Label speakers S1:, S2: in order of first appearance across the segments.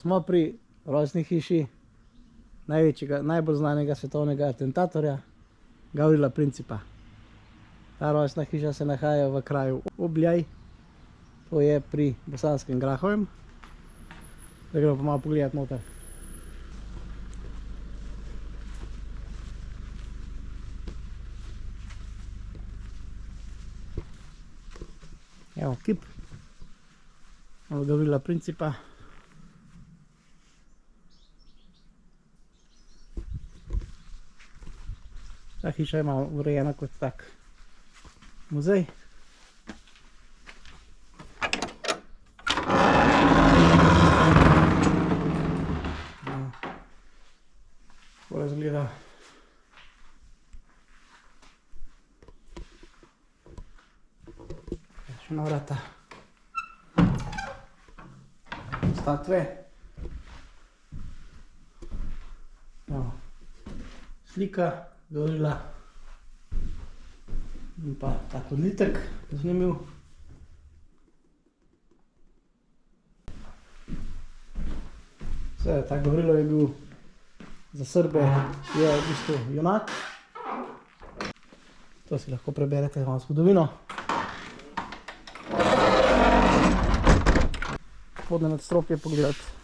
S1: Smo pri rojstni hiši največjega, najbolj znanega svetovnega atentatorja, Gavrila Principa. Ta rojstna hiša se nahaja v kraju Obljaj, to je pri Bosanskem Grahovem. Da gremo pa malo pogledati noter. Evo kip od Gavrila Principa. Ta hiša ima urejena kot tak muzej. Tako izgleda. Še na vrata. Statve. Slika Gavrila. In pa tak odlitek, zanimiv. Ta Gavrilov je bil za Srbe, je v bistvu junak. To si lahko preberete malo zgodovino. Spodnje nadstropje pogledati.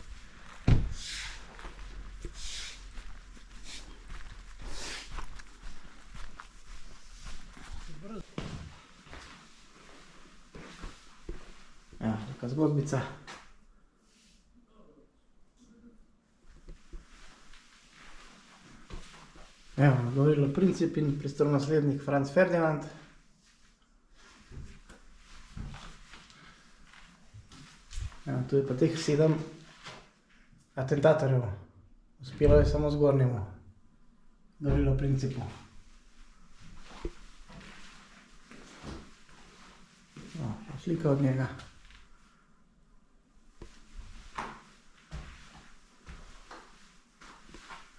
S1: Ja, taka zgodbica. Evo, Gavrilo Princip in prestolonaslednik Franz Ferdinand. Evo, tu je pa teh 7 atentatorjev. Uspelo je samo zgornjemu Gavrilo Principu. Slika od njega.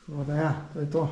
S1: Tako da ja, to je to.